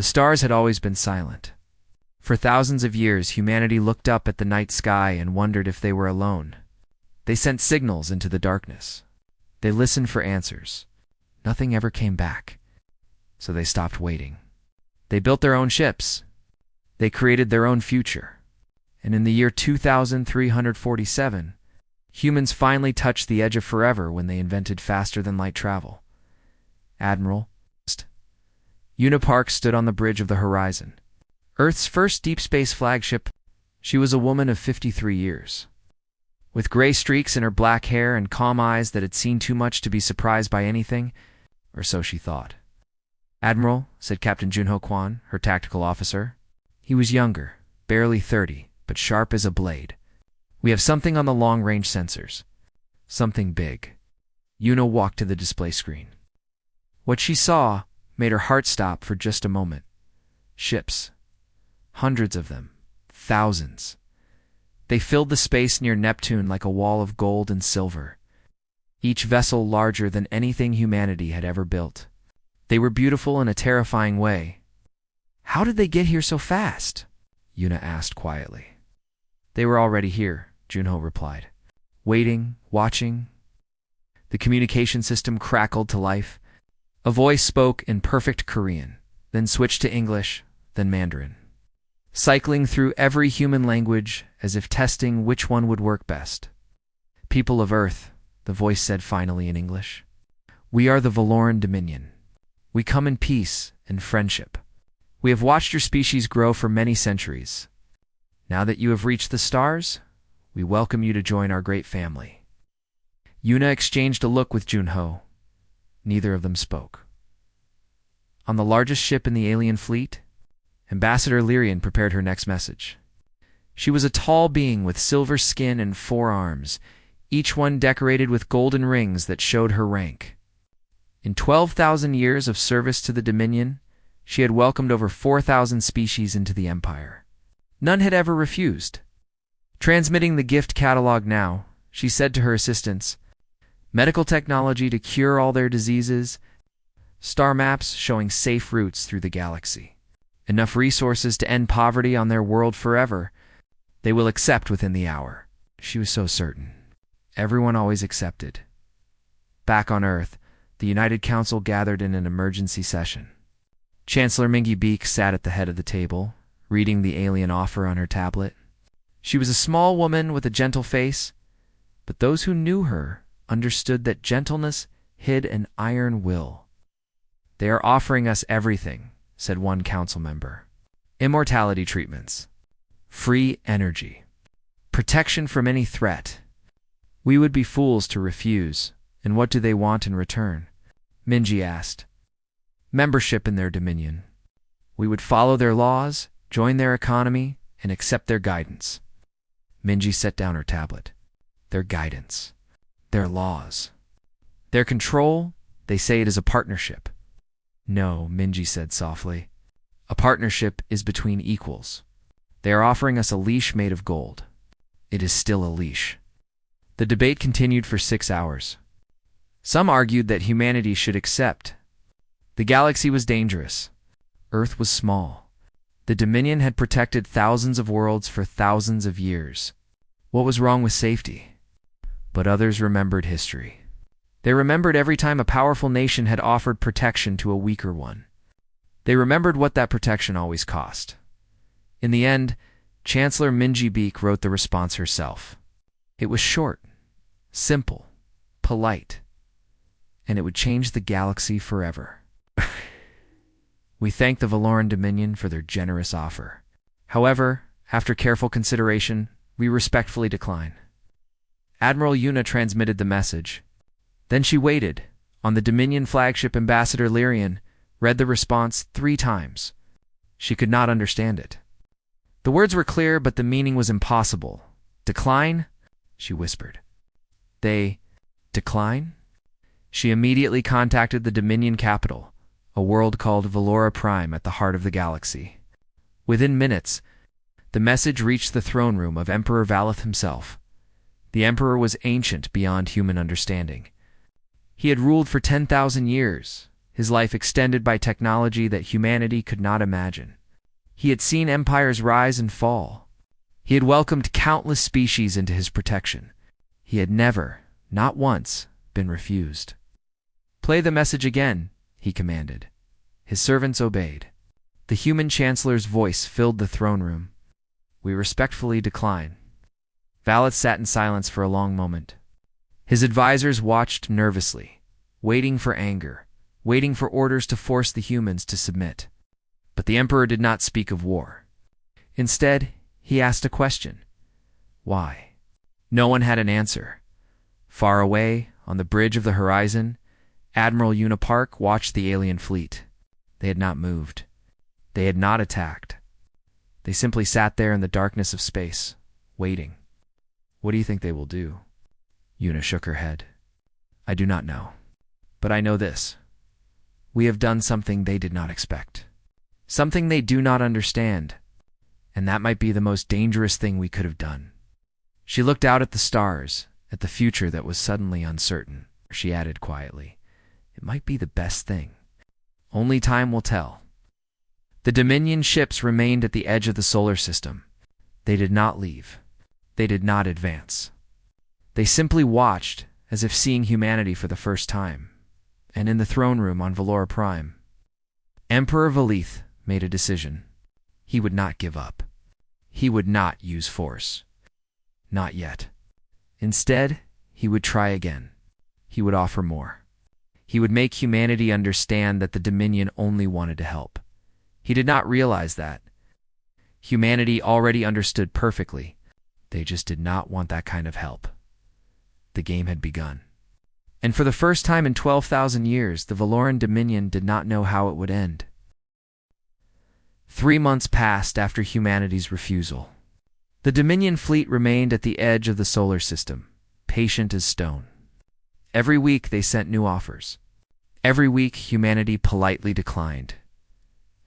The stars had always been silent. For thousands of years, humanity looked up at the night sky and wondered if they were alone. They sent signals into the darkness. They listened for answers. Nothing ever came back, so they stopped waiting. They built their own ships. They created their own future. And in the year 2347, humans finally touched the edge of forever when they invented faster-than-light travel. Admiral Una Park stood on the bridge of the horizon. Earth's first deep space flagship. She was a woman of 53 years. With gray streaks in her black hair and calm eyes that had seen too much to be surprised by anything, or so she thought. "Admiral," said Captain Junho Kwan, her tactical officer. He was younger, barely 30, but sharp as a blade. "We have something on the long-range sensors. Something big." Una walked to the display screen. What she saw made her heart stop for just a moment. Ships. Hundreds of them. Thousands. They filled the space near Neptune like a wall of gold and silver. Each vessel larger than anything humanity had ever built. They were beautiful in a terrifying way. "How did they get here so fast?" Una asked quietly. "They were already here," Junho replied. "Waiting, watching." The communication system crackled to life. A voice spoke in perfect Korean, then switched to English, then Mandarin. Cycling through every human language as if testing which one would work best. "People of Earth," the voice said finally in English. "We are the Valoran Dominion. We come in peace and friendship. We have watched your species grow for many centuries. Now that you have reached the stars, we welcome you to join our great family." Una exchanged a look with Junho. Neither of them spoke. On the largest ship in the alien fleet, Ambassador Lyrian prepared her next message. She was a tall being with silver skin and 4 arms, each one decorated with golden rings that showed her rank. In 12,000 years of service to the Dominion, she had welcomed over 4,000 species into the Empire. None had ever refused. Transmitting the gift catalog now, she said to her assistants, "Medical technology to cure all their diseases, star maps showing safe routes through the galaxy, enough resources to end poverty on their world forever. They will accept within the hour." She was so certain. Everyone always accepted. Back on Earth, the United Council gathered in an emergency session. Chancellor Mingy Beek sat at the head of the table, reading the alien offer on her tablet. She was a small woman with a gentle face, but those who knew her understood that gentleness hid an iron will. "They are offering us everything," said one council member. "Immortality treatments, free energy, protection from any threat. We would be fools to refuse, and what do they want in return?" Minji asked. "Membership in their dominion. We would follow their laws, join their economy, and accept their guidance." Minji set down her tablet. Their guidance. Their laws. Their control, they say it is a partnership. "No," Minji said softly. "A partnership is between equals. They are offering us a leash made of gold. It is still a leash." The debate continued for 6 hours. Some argued that humanity should accept. The galaxy was dangerous. Earth was small. The Dominion had protected thousands of worlds for thousands of years. What was wrong with safety? But others remembered history. They remembered every time a powerful nation had offered protection to a weaker one. They remembered what that protection always cost. In the end, Chancellor Minji Beek wrote the response herself. It was short, simple, polite, and it would change the galaxy forever. "We thank the Valoran Dominion for their generous offer. However, after careful consideration, we respectfully decline." Admiral Una transmitted the message. Then she waited. On the Dominion flagship, Ambassador Lyrian read the response 3 times. She could not understand it. The words were clear, but the meaning was impossible. "Decline?" she whispered. "They decline?" She immediately contacted the Dominion capital, a world called Valora Prime at the heart of the galaxy. Within minutes, the message reached the throne room of Emperor Valeth himself. The Emperor was ancient beyond human understanding. He had ruled for 10,000 years, his life extended by technology that humanity could not imagine. He had seen empires rise and fall. He had welcomed countless species into his protection. He had never, not once, been refused. "Play the message again," he commanded. His servants obeyed. The human chancellor's voice filled the throne room. "We respectfully decline." Valet sat in silence for a long moment. His advisors watched nervously, waiting for anger, waiting for orders to force the humans to submit. But the emperor did not speak of war. Instead, he asked a question. Why? No one had an answer. Far away, on the bridge of the horizon, Admiral Unipark watched the alien fleet. They had not moved. They had not attacked. They simply sat there in the darkness of space, waiting. "What do you think they will do?" Una shook her head. "I do not know. But I know this. We have done something they did not expect. Something they do not understand. And that might be the most dangerous thing we could have done." She looked out at the stars, at the future that was suddenly uncertain. She added quietly, "It might be the best thing. Only time will tell." The Dominion ships remained at the edge of the solar system. They did not leave. They did not advance. They simply watched, as if seeing humanity for the first time. And in the throne room on Valora Prime, Emperor Valith made a decision. He would not give up. He would not use force. Not yet. Instead, he would try again. He would offer more. He would make humanity understand that the Dominion only wanted to help. He did not realize that. Humanity already understood perfectly. They just did not want that kind of help. The game had begun. And for the first time in 12,000 years, the Valoran Dominion did not know how it would end. 3 months passed after humanity's refusal. The Dominion fleet remained at the edge of the solar system, patient as stone. Every week they sent new offers. Every week humanity politely declined.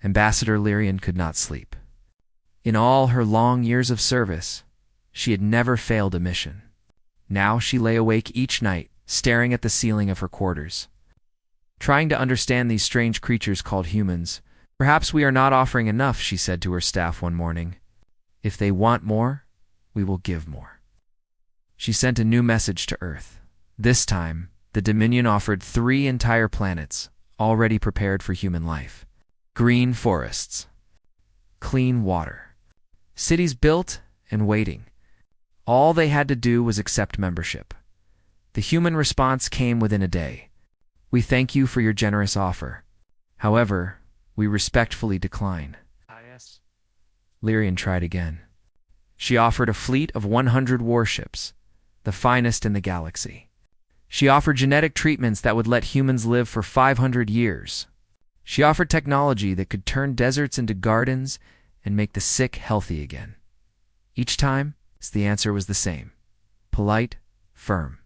Ambassador Lyrian could not sleep. In all her long years of service, she had never failed a mission. Now she lay awake each night, staring at the ceiling of her quarters, trying to understand these strange creatures called humans. "Perhaps we are not offering enough," she said to her staff one morning. "If they want more, we will give more." She sent a new message to Earth. This time, the Dominion offered 3 entire planets, already prepared for human life. Green forests, clean water, cities built and waiting. All they had to do was accept membership. The human response came within a day. "We thank you for your generous offer. However, we respectfully decline." Lyrian tried again. She offered a fleet of 100 warships, the finest in the galaxy. She offered genetic treatments that would let humans live for 500 years. She offered technology that could turn deserts into gardens and make the sick healthy again. Each time, the answer was the same. Polite, firm.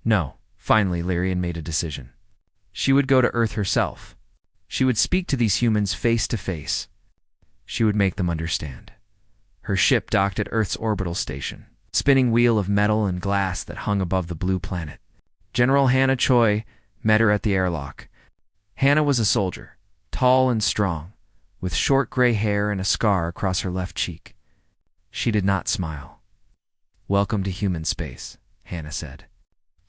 No, finally Lyrian made a decision. She would go to Earth herself. She would speak to these humans face to face. She would make them understand. Her ship docked at Earth's orbital station, spinning wheel of metal and glass that hung above the blue planet. General Hannah Choi met her at the airlock. Hannah was a soldier, tall and strong, with short gray hair and a scar across her left cheek. She did not smile. "Welcome to human space," Hannah said.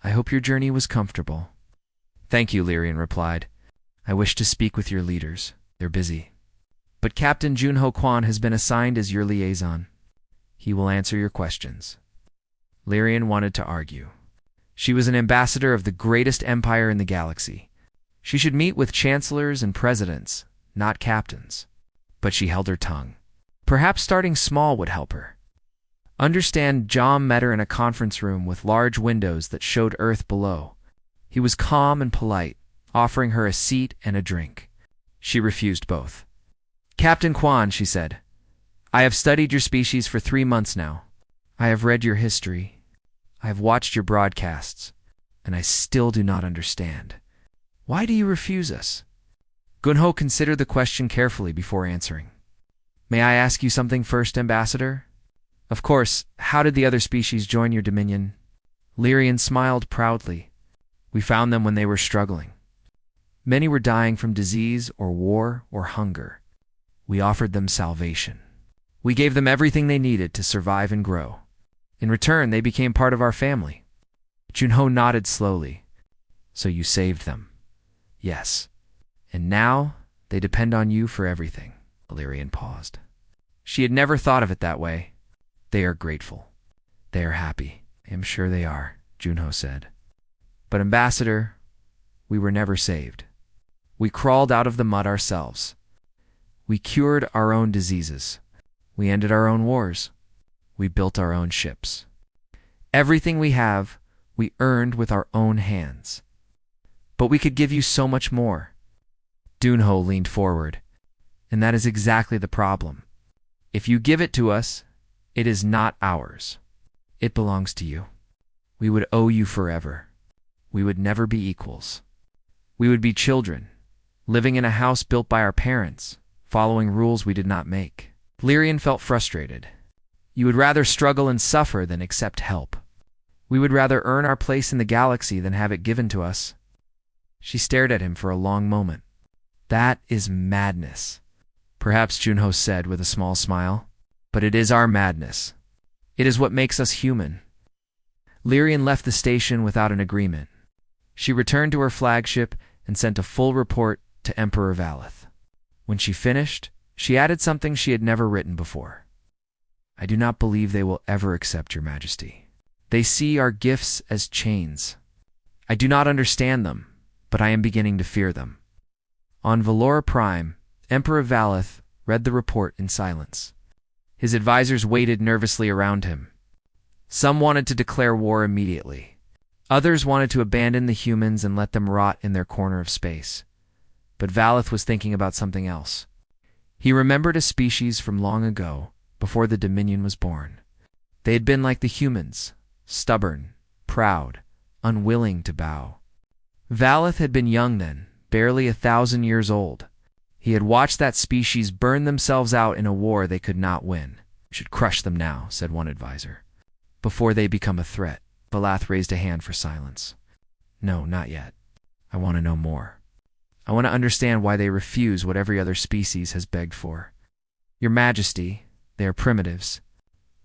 "I hope your journey was comfortable." "Thank you," Lyrian replied. "I wish to speak with your leaders. They're busy. But Captain Junho Kwan has been assigned as your liaison. He will answer your questions." Lyrian wanted to argue. She was an ambassador of the greatest empire in the galaxy. She should meet with chancellors and presidents, not captains. But she held her tongue. Perhaps starting small would help her. Understand, Jom met her in a conference room with large windows that showed Earth below. He was calm and polite, offering her a seat and a drink. She refused both. "Captain Kwan," she said, "I have studied your species for 3 months now. I have read your history. I have watched your broadcasts, and I still do not understand. Why do you refuse us?" Gunho considered the question carefully before answering. "May I ask you something first, Ambassador? Of course, how did the other species join your dominion?" Lyrian smiled proudly. "We found them when they were struggling. Many were dying from disease or war or hunger. We offered them salvation. We gave them everything they needed to survive and grow. In return, they became part of our family. Junho nodded slowly. So you saved them. Yes. And now they depend on you for everything. Illyrian paused. She had never thought of it that way. They are grateful. They are happy. I am sure they are, Junho said. But Ambassador, we were never saved. We crawled out of the mud ourselves. We cured our own diseases. We ended our own wars. We built our own ships. Everything we have, we earned with our own hands. But we could give you so much more. Junho leaned forward. And that is exactly the problem. If you give it to us, it is not ours. It belongs to you. We would owe you forever. We would never be equals. We would be children, living in a house built by our parents, following rules we did not make. Lyrian felt frustrated. You would rather struggle and suffer than accept help. We would rather earn our place in the galaxy than have it given to us. She stared at him for a long moment. That is madness, perhaps Junho said with a small smile. But it is our madness. It is what makes us human. Lyrian left the station without an agreement. She returned to her flagship and sent a full report to Emperor Valeth. When she finished, she added something she had never written before. I do not believe they will ever accept your majesty. They see our gifts as chains. I do not understand them, but I am beginning to fear them. On Valora Prime, Emperor Valeth read the report in silence. His advisors waited nervously around him. Some wanted to declare war immediately. Others wanted to abandon the humans and let them rot in their corner of space. But Valeth was thinking about something else. He remembered a species from long ago, before the Dominion was born. They had been like the humans, stubborn, proud, unwilling to bow. Valeth had been young then, barely 1,000 years old. He had watched that species burn themselves out in a war they could not win. "We should crush them now," said one advisor. "Before they become a threat." Valeth raised a hand for silence. "No, not yet. I want to know more. I want to understand why they refuse what every other species has begged for. Your Majesty, they are primitives.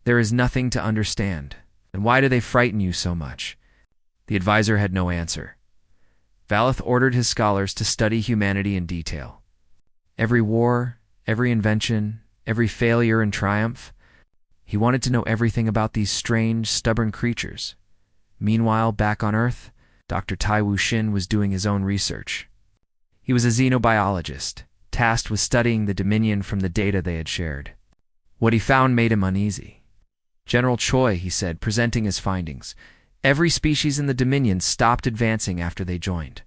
There is nothing to understand. And why do they frighten you so much?" The advisor had no answer. Valeth ordered his scholars to study humanity in detail. Every war, every invention, every failure and triumph. He wanted to know everything about these strange, stubborn creatures. Meanwhile, back on Earth, Dr. Taiwu Shin was doing his own research. He was a xenobiologist, tasked with studying the Dominion from the data they had shared. What he found made him uneasy. "General Choi," he said, presenting his findings, "every species in the Dominion stopped advancing after they joined.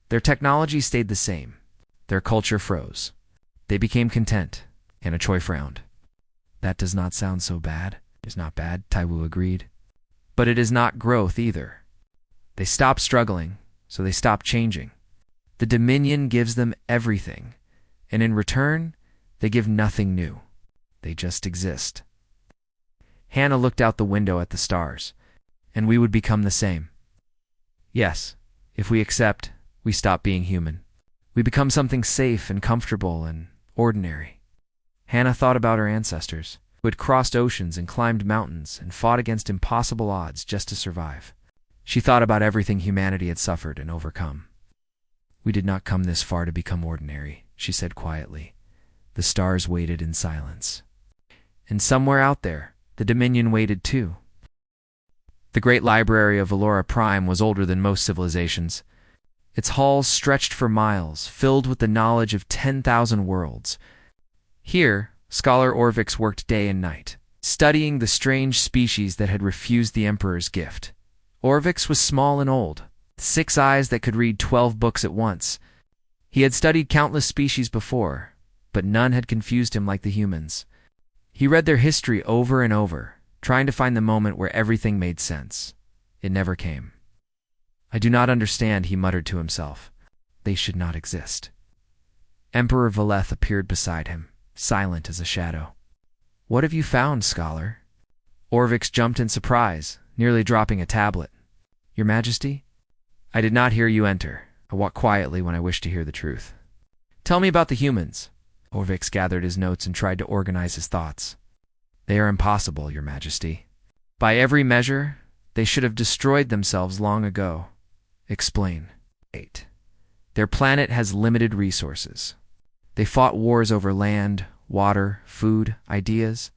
Their technology stayed the same. Their culture froze. They became content." Hannah Choi frowned. "That does not sound so bad." "It is not bad," Taiwu agreed. "But it is not growth either. They stopped struggling, so they stopped changing. The Dominion gives them everything, and in return, they give nothing new. They just exist." Hannah looked out the window at the stars. "And we would become the same." "Yes, if we accept, we stop being human. We become something safe and comfortable and ordinary." Hannah thought about her ancestors, who had crossed oceans and climbed mountains and fought against impossible odds just to survive. She thought about everything humanity had suffered and overcome. "We did not come this far to become ordinary," she said quietly. The stars waited in silence. And somewhere out there, the Dominion waited too. The great library of Valora Prime was older than most civilizations. Its halls stretched for miles, filled with the knowledge of 10,000 worlds. Here, Scholar Orvix worked day and night, studying the strange species that had refused the Emperor's gift. Orvix was small and old, 6 eyes that could read 12 books at once. He had studied countless species before, but none had confused him like the humans. He read their history over and over, trying to find the moment where everything made sense. It never came. "I do not understand," he muttered to himself. "They should not exist." Emperor Valeth appeared beside him, silent as a shadow. "What have you found, scholar?" Orvix jumped in surprise, nearly dropping a tablet. "Your Majesty? I did not hear you enter. I walk quietly when I wish to hear the truth. Tell me about the humans. Orvix gathered his notes and tried to organize his thoughts. They are impossible, Your Majesty. By every measure, they should have destroyed themselves long ago. Explain. 8. Their planet has limited resources. They fought wars over land, water, food, ideas.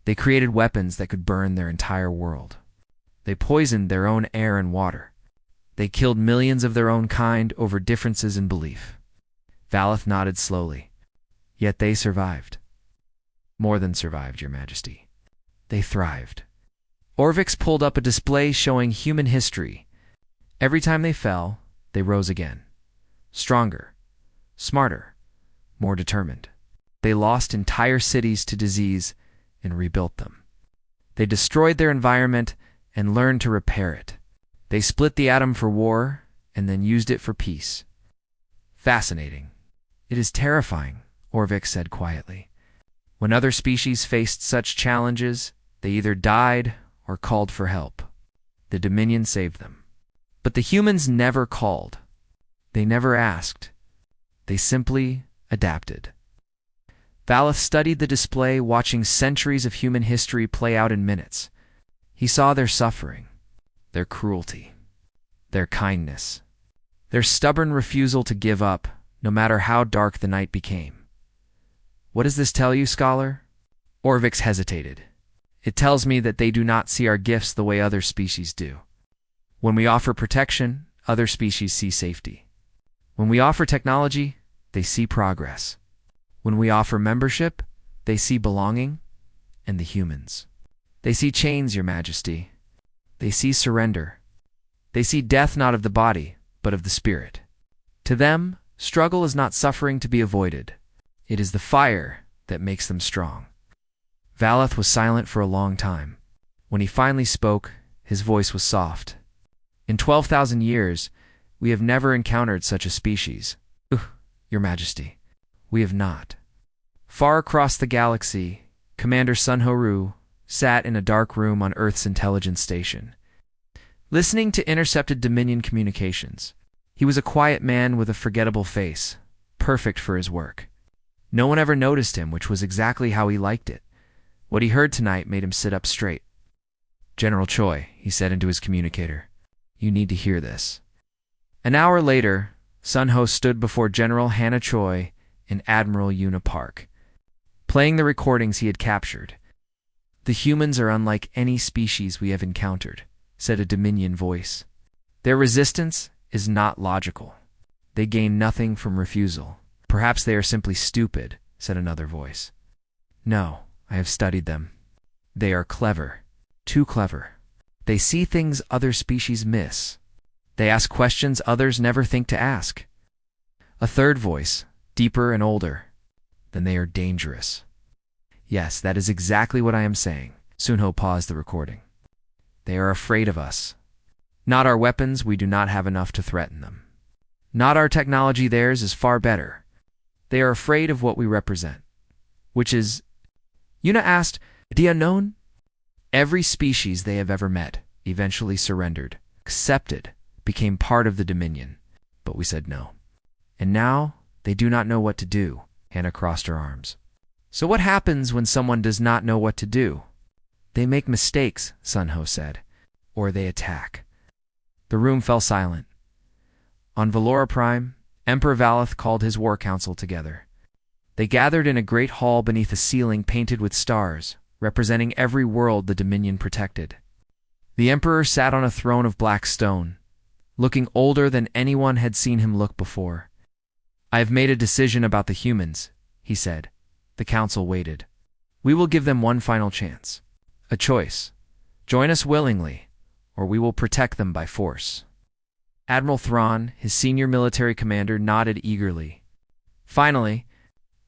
They created weapons that could burn their entire world. They poisoned their own air and water. They killed millions of their own kind over differences in belief. Valeth nodded slowly. Yet they survived. More than survived, Your Majesty. They thrived. Orvix pulled up a display showing human history. Every time they fell, they rose again. Stronger, smarter, more determined. They lost entire cities to disease and rebuilt them. They destroyed their environment and learned to repair it. They split the atom for war and then used it for peace. Fascinating. It is terrifying, Orvix said quietly. When other species faced such challenges, they either died or called for help. The Dominion saved them. But the humans never called. They never asked. They simply adapted. Valeth studied the display, watching centuries of human history play out in minutes. He saw their suffering, their cruelty, their kindness, their stubborn refusal to give up, no matter how dark the night became. What does this tell you, scholar? Orvix hesitated. It tells me that they do not see our gifts the way other species do. When we offer protection, other species see safety. When we offer technology, they see progress. When we offer membership, they see belonging and the humans. They see chains, Your Majesty. They see surrender. They see death not of the body, but of the spirit. To them, struggle is not suffering to be avoided. It is the fire that makes them strong. Valeth was silent for a long time. When he finally spoke, his voice was soft. In 12,000 years, we have never encountered such a species. Your Majesty, we have not. Far across the galaxy, Commander Sunhoru sat in a dark room on Earth's intelligence station, listening to intercepted Dominion communications. He was a quiet man with a forgettable face, perfect for his work. No one ever noticed him, which was exactly how he liked it. What he heard tonight made him sit up straight. General Choi, he said into his communicator, you need to hear this. An hour later, Sunho stood before General Hannah Choi in Admiral Yuna Park, playing the recordings he had captured. The humans are unlike any species we have encountered, said a Dominion voice. Their resistance is not logical. They gain nothing from refusal. Perhaps they are simply stupid, said another voice. No, I have studied them. They are clever, too clever. They see things other species miss. They ask questions others never think to ask. A third voice, deeper and older. Then they are dangerous. Yes, that is exactly what I am saying. Sunho paused the recording. They are afraid of us. Not our weapons, we do not have enough to threaten them. Not our technology, theirs is far better. They are afraid of what we represent, which is... Yuna asked, the unknown? Every species they have ever met eventually surrendered, accepted, became part of the Dominion. But we said no. And now they do not know what to do. Hannah crossed her arms. So what happens when someone does not know what to do? They make mistakes, Sunho said, or they attack. The room fell silent. On Valora Prime, Emperor Valeth called his war council together. They gathered in a great hall beneath a ceiling painted with stars, representing every world the Dominion protected. The Emperor sat on a throne of black stone, looking older than anyone had seen him look before. I have made a decision about the humans, he said. The council waited. We will give them one final chance. A choice. Join us willingly, or we will protect them by force. Admiral Thrawn, his senior military commander, nodded eagerly. Finally,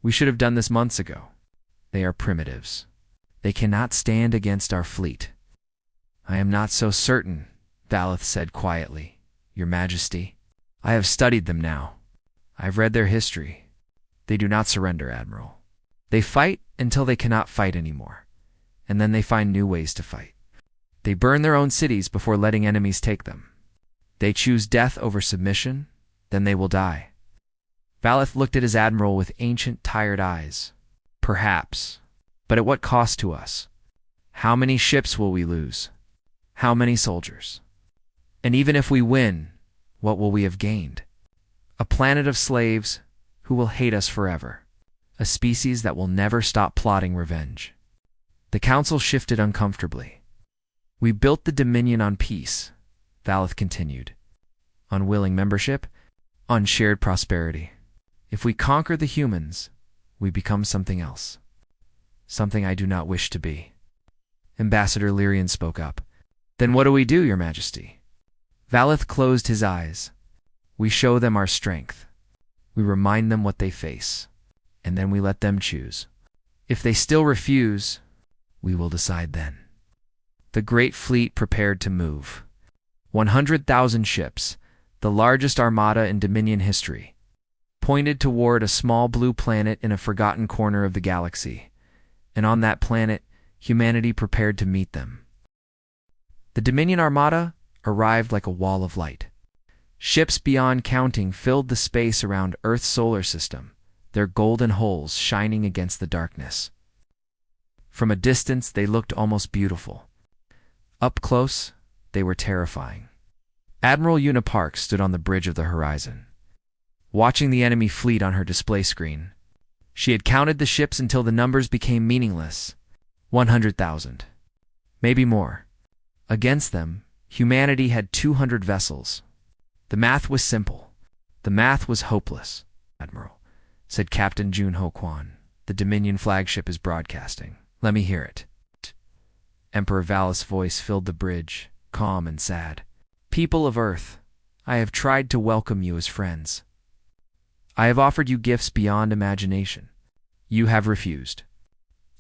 we should have done this months ago. They are primitives. They cannot stand against our fleet. I am not so certain, Valeth said quietly. Your Majesty, I have studied them now. I have read their history. They do not surrender, Admiral. They fight until they cannot fight anymore, and then they find new ways to fight. They burn their own cities before letting enemies take them. They choose death over submission, then they will die. Valeth looked at his admiral with ancient, tired eyes. Perhaps. But at what cost to us? How many ships will we lose? How many soldiers? And even if we win, what will we have gained? A planet of slaves who will hate us forever. A species that will never stop plotting revenge. The council shifted uncomfortably. We built the Dominion on peace, Valeth continued. On willing membership, on shared prosperity. If we conquer the humans, we become something else. Something I do not wish to be. Ambassador Lyrian spoke up. Then what do we do, Your Majesty? Valeth closed his eyes. We show them our strength. We remind them what they face. And then we let them choose. If they still refuse, we will decide then. The great fleet prepared to move. 100,000 ships, the largest armada in Dominion history, pointed toward a small blue planet in a forgotten corner of the galaxy. And on that planet, humanity prepared to meet them. The Dominion armada arrived like a wall of light. Ships beyond counting filled the space around Earth's solar system, their golden hulls shining against the darkness. From a distance, they looked almost beautiful. Up close, they were terrifying. Admiral Una Park stood on the bridge of the horizon, watching the enemy fleet on her display screen. She had counted the ships until the numbers became meaningless. 100,000. Maybe more. Against them, humanity had 200 vessels. The math was simple. The math was hopeless. Admiral, said Captain Jun Ho Kwan. The Dominion flagship is broadcasting. Let me hear it. Emperor Valeth's voice filled the bridge, calm and sad. People of Earth, I have tried to welcome you as friends. I have offered you gifts beyond imagination. You have refused.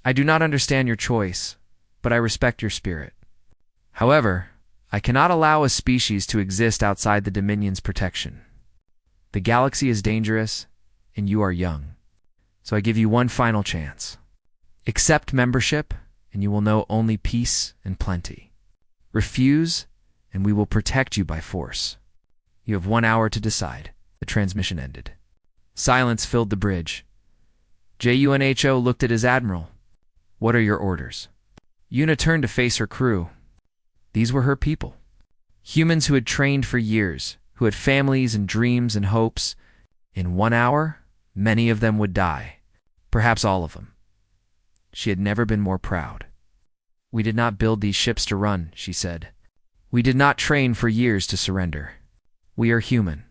I do not understand your choice, but I respect your spirit. However, I cannot allow a species to exist outside the Dominion's protection. The galaxy is dangerous, and you are young. So I give you one final chance. Accept membership, and you will know only peace and plenty. Refuse, and we will protect you by force. You have 1 hour to decide. The transmission ended. Silence filled the bridge. JUNHO looked at his admiral. What are your orders? Una turned to face her crew. These were her people. Humans who had trained for years, who had families and dreams and hopes. In 1 hour, many of them would die. Perhaps all of them. She had never been more proud. We did not build these ships to run, she said. We did not train for years to surrender. We are human.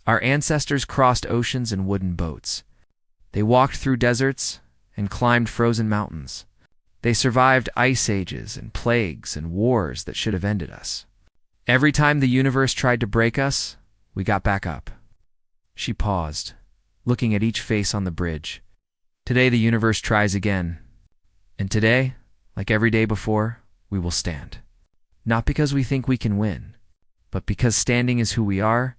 Our ancestors crossed oceans in wooden boats. They walked through deserts and climbed frozen mountains. They survived ice ages and plagues and wars that should have ended us. Every time the universe tried to break us, we got back up. She paused, looking at each face on the bridge. Today the universe tries again. And today, like every day before, we will stand. Not because we think we can win, but because standing is who we are.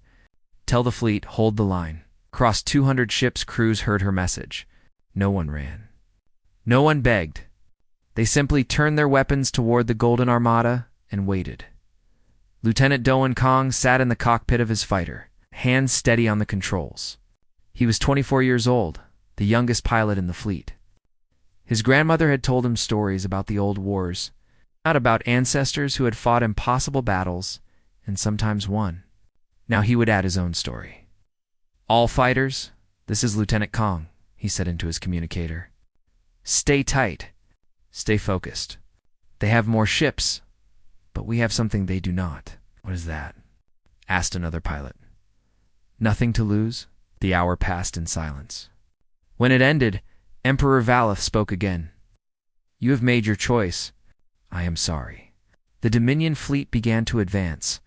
Tell the fleet, hold the line. Across 200 ships, crews heard her message. No one ran. No one begged. They simply turned their weapons toward the Golden Armada and waited. Lieutenant Doan Kong sat in the cockpit of his fighter, hands steady on the controls. He was 24 years old, the youngest pilot in the fleet. His grandmother had told him stories about the old wars, not about ancestors who had fought impossible battles and sometimes won. Now he would add his own story. All fighters, this is Lieutenant Kong, he said into his communicator. Stay tight. Stay focused. They have more ships, but we have something they do not. What is that? Asked another pilot. Nothing to lose? The hour passed in silence. When it ended, Emperor Valeth spoke again. You have made your choice. I am sorry. The Dominion fleet began to advance.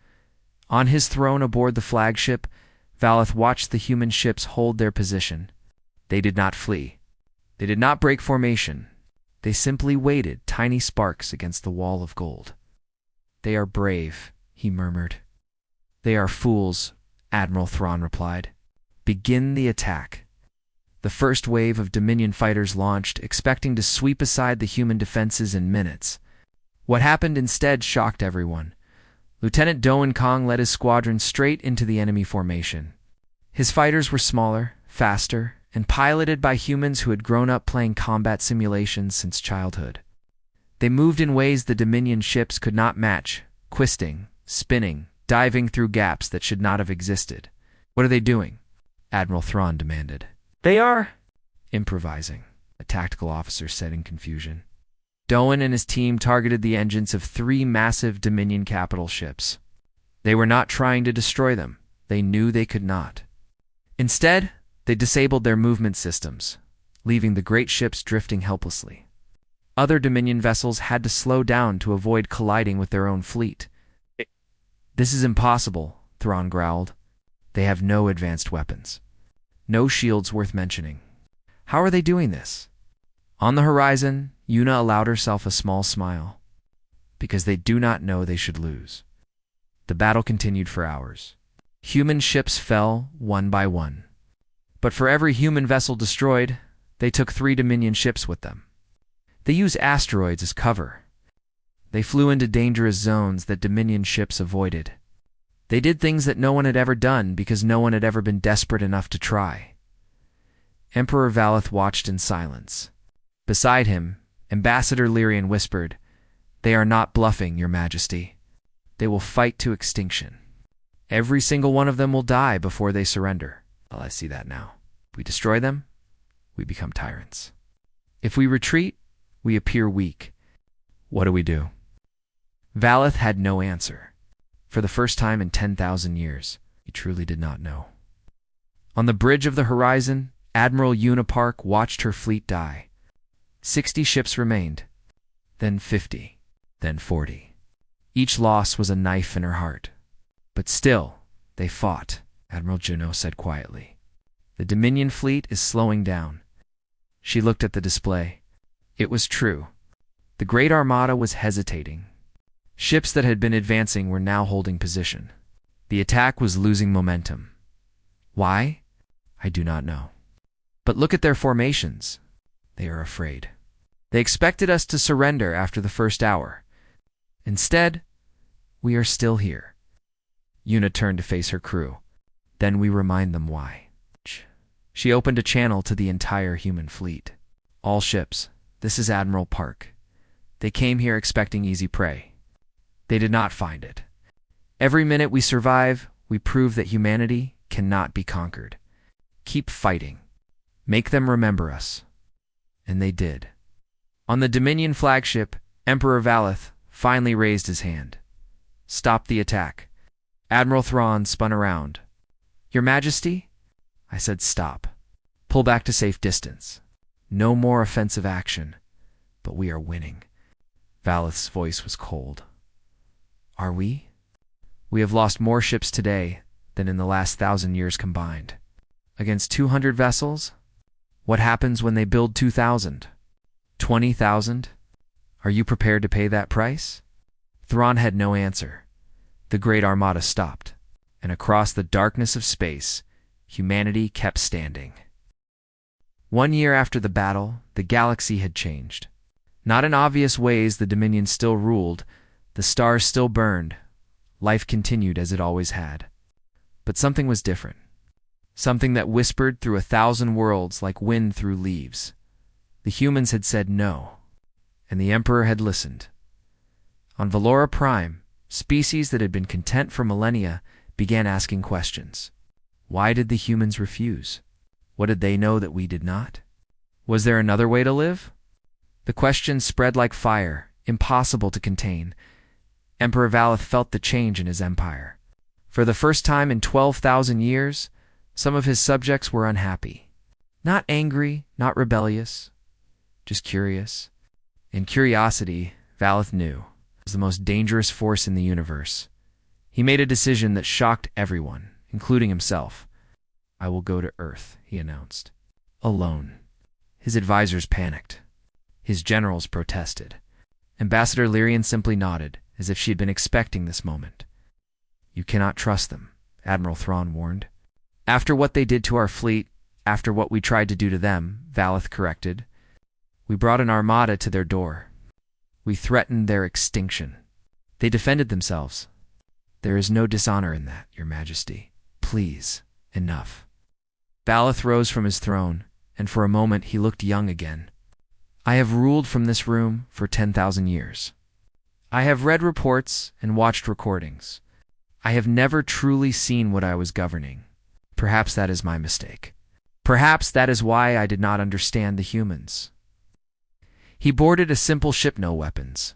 On his throne aboard the flagship, Valeth watched the human ships hold their position. They did not flee. They did not break formation. They simply waited, tiny sparks against the wall of gold. They are brave, he murmured. They are fools, Admiral Thrawn replied. Begin the attack. The first wave of Dominion fighters launched, expecting to sweep aside the human defenses in minutes. What happened instead shocked everyone. Lieutenant Doan Kong led his squadron straight into the enemy formation. His fighters were smaller, faster, and piloted by humans who had grown up playing combat simulations since childhood. They moved in ways the Dominion ships could not match, twisting, spinning, diving through gaps that should not have existed. "What are they doing?" Admiral Thrawn demanded. "They are improvising," a tactical officer said in confusion. Doan and his team targeted the engines of 3 massive Dominion capital ships. They were not trying to destroy them. They knew they could not. Instead, they disabled their movement systems, leaving the great ships drifting helplessly. Other Dominion vessels had to slow down to avoid colliding with their own fleet. "This is impossible," Thrawn growled. "They have no advanced weapons. No shields worth mentioning. How are they doing this?" On the horizon, Yuna allowed herself a small smile. "Because they do not know they should lose." The battle continued for hours. Human ships fell one by one. But for every human vessel destroyed, they took 3 Dominion ships with them. They used asteroids as cover. They flew into dangerous zones that Dominion ships avoided. They did things that no one had ever done because no one had ever been desperate enough to try. Emperor Valeth watched in silence. Beside him, Ambassador Lyrian whispered, "They are not bluffing, Your Majesty. They will fight to extinction. Every single one of them will die before they surrender." Well, I see that now. If we destroy them, we become tyrants. If we retreat, we appear weak. What do we do? Valeth had no answer. For the first time in 10,000 years, he truly did not know. On the bridge of the horizon, Admiral Yuna Park watched her fleet die. 60 ships remained, then 50, then 40. Each loss was a knife in her heart. But still, they fought, Admiral Juno said quietly. "The Dominion fleet is slowing down." She looked at the display. It was true. The Great Armada was hesitating. Ships that had been advancing were now holding position. The attack was losing momentum. Why? I do not know. But look at their formations. They are afraid. They expected us to surrender after the first hour. Instead, we are still here. Yuna turned to face her crew. Then we remind them why. She opened a channel to the entire human fleet. "All ships, this is Admiral Park. They came here expecting easy prey. They did not find it. Every minute we survive, we prove that humanity cannot be conquered. Keep fighting. Make them remember us." And they did. On the Dominion flagship, Emperor Valeth finally raised his hand. "Stop the attack." Admiral Thrawn spun around. "Your Majesty?" I said, "Stop. Pull back to safe distance. No more offensive action. But we are winning." Valeth's voice was cold. "Are we? We have lost more ships today than in the last 1,000 years combined. Against 200 vessels? What happens when they build 2,000? 20,000? Are you prepared to pay that price?" Thrawn had no answer. The Great Armada stopped, and across the darkness of space, humanity kept standing. 1 year after the battle, the galaxy had changed. Not in obvious ways. The Dominion still ruled, the stars still burned, life continued as it always had. But something was different. Something that whispered through 1,000 worlds like wind through leaves. The humans had said no, and the Emperor had listened. On Valora Prime, species that had been content for millennia began asking questions. Why did the humans refuse? What did they know that we did not? Was there another way to live? The questions spread like fire, impossible to contain. Emperor Valeth felt the change in his empire. For the first time in 12,000 years, some of his subjects were unhappy. Not angry, not rebellious, just curious. And curiosity, Valeth knew, was the most dangerous force in the universe. He made a decision that shocked everyone, including himself. "I will go to Earth," he announced. Alone. His advisors panicked. His generals protested. Ambassador Lyrian simply nodded, as if she had been expecting this moment. "You cannot trust them," Admiral Thrawn warned. "After what they did to our fleet, after what we tried to do to them," Valeth corrected, "we brought an armada to their door. We threatened their extinction. They defended themselves. There is no dishonor in that, Your Majesty. Please, Enough. Valeth rose from his throne, and for a moment he looked young again. I have ruled from this room for 10,000 years. I have read reports and watched recordings. I have never truly seen what I was governing. Perhaps that is my mistake. Perhaps that is why I did not understand the humans. He boarded a simple ship, no weapons.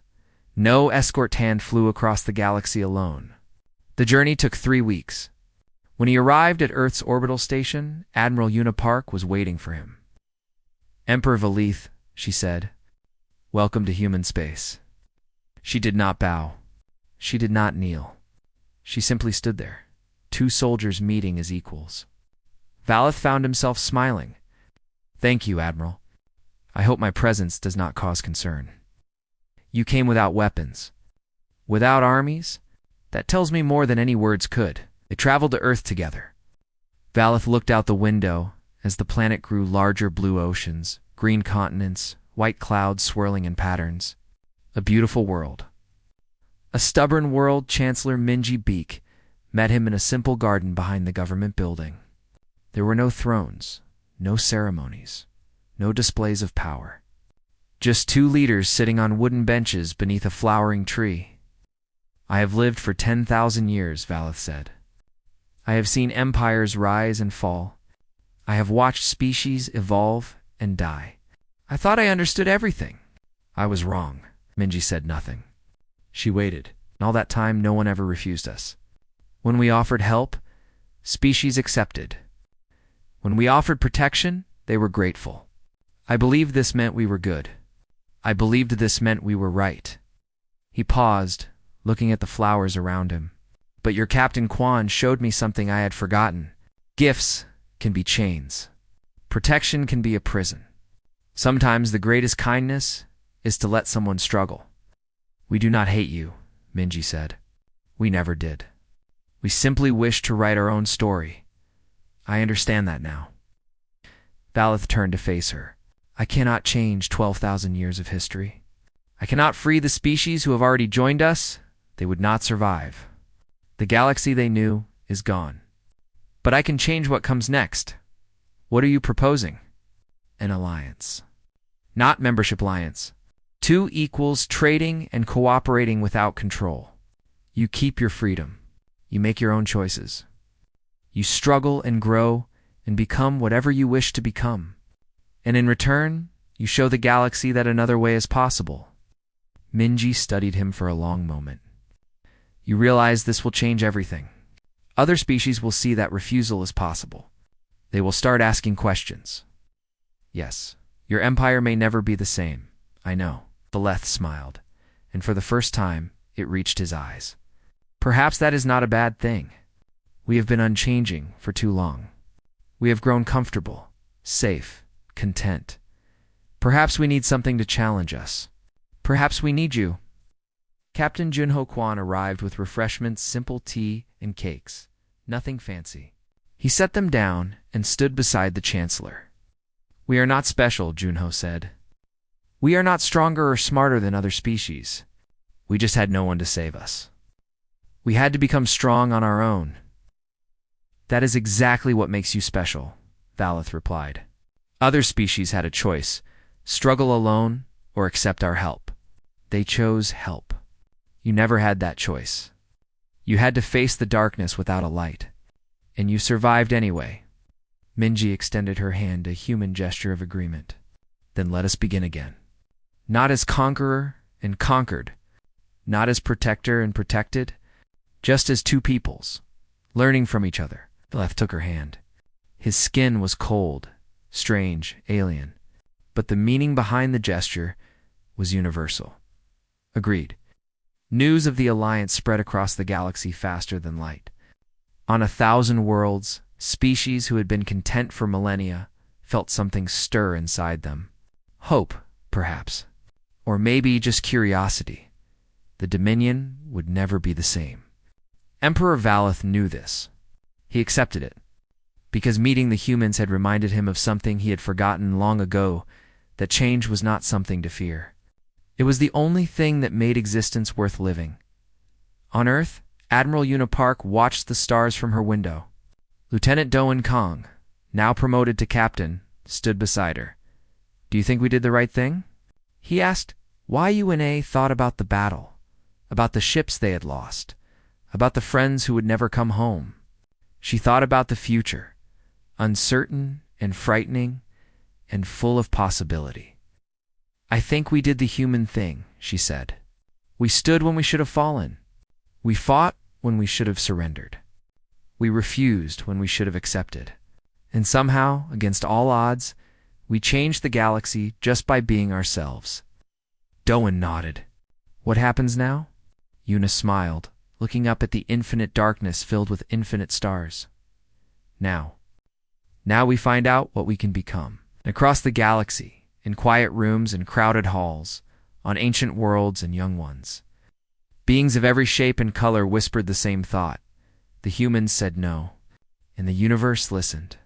No escort hand flew across the galaxy alone. The journey took 3 weeks. When he arrived at Earth's orbital station, Admiral Unipark was waiting for him. Emperor Valeth, she said, welcome to human space. She did not bow. She did not kneel. She simply stood there, 2 soldiers meeting as equals. Valeth found himself smiling. Thank you, Admiral. I hope my presence does not cause concern. You came without weapons. Without armies? That tells me more than any words could. They traveled to Earth together. Valeth looked out the window as the planet grew larger. Blue oceans, green continents, white clouds swirling in patterns. A beautiful world. A stubborn world. Chancellor Minji Beak met him in a simple garden behind the government building. There were no thrones, no ceremonies, no displays of power. Just 2 leaders sitting on wooden benches beneath a flowering tree. I have lived for 10,000 years, Valeth said. I have seen empires rise and fall. I have watched species evolve and die. I thought I understood everything. I was wrong. Minji said nothing. She waited. And all that time, no one ever refused us. When we offered help, species accepted. When we offered protection, they were grateful. I believed this meant we were good. I believed this meant we were right. He paused, looking at the flowers around him. But your Captain Quan showed me something I had forgotten. Gifts can be chains. Protection can be a prison. Sometimes the greatest kindness is to let someone struggle. We do not hate you, Minji said. We never did. We simply wish to write our own story. I understand that now. Valeth turned to face her. I cannot change 12,000 years of history. I cannot free the species who have already joined us. They would not survive. The galaxy they knew is gone. But I can change what comes next. What are you proposing? An alliance. Not membership alliance. 2 equals trading and cooperating without control. You keep your freedom. You make your own choices. You struggle and grow and become whatever you wish to become. And in return, you show the galaxy that another way is possible. Minji studied him for a long moment. You realize this will change everything. Other species will see that refusal is possible. They will start asking questions. Yes, your empire may never be the same. I know. Valeth smiled, and for the first time, it reached his eyes. Perhaps that is not a bad thing. We have been unchanging for too long. We have grown comfortable, safe, content. Perhaps we need something to challenge us. Perhaps we need you. Captain Junho Quan arrived with refreshments, simple tea and cakes. Nothing fancy. He set them down and stood beside the Chancellor. We are not special, Junho said. We are not stronger or smarter than other species. We just had no one to save us. We had to become strong on our own. That is exactly what makes you special, Valeth replied. Other species had a choice, struggle alone or accept our help. They chose help. You never had that choice. You had to face the darkness without a light. And you survived anyway. Minji extended her hand, a human gesture of agreement. Then let us begin again. Not as conqueror and conquered. Not as protector and protected. Just as 2 peoples, learning from each other. Valeth took her hand. His skin was cold, strange, alien. But the meaning behind the gesture was universal. Agreed. News of the alliance spread across the galaxy faster than light. On 1,000 worlds, species who had been content for millennia felt something stir inside them. Hope, perhaps. Or maybe just curiosity. The Dominion would never be the same. Emperor Valeth knew this. He accepted it. Because meeting the humans had reminded him of something he had forgotten long ago, that change was not something to fear. It was the only thing that made existence worth living. On Earth, Admiral Unipark watched the stars from her window. Lieutenant Doan Kong, now promoted to captain, stood beside her. "Do you think we did the right thing?" He asked. Why UNA thought about the battle, about the ships they had lost, about the friends who would never come home. She thought about the future, uncertain and frightening and full of possibility. "I think we did the human thing," she said. "We stood when we should have fallen. We fought when we should have surrendered. We refused when we should have accepted. And somehow, against all odds, we changed the galaxy just by being ourselves." Doan nodded. "What happens now?" Una smiled, looking up at the infinite darkness filled with infinite stars. Now we find out what we can become. Across the galaxy, in quiet rooms and crowded halls, on ancient worlds and young ones, beings of every shape and color whispered the same thought. The humans said no, and the universe listened.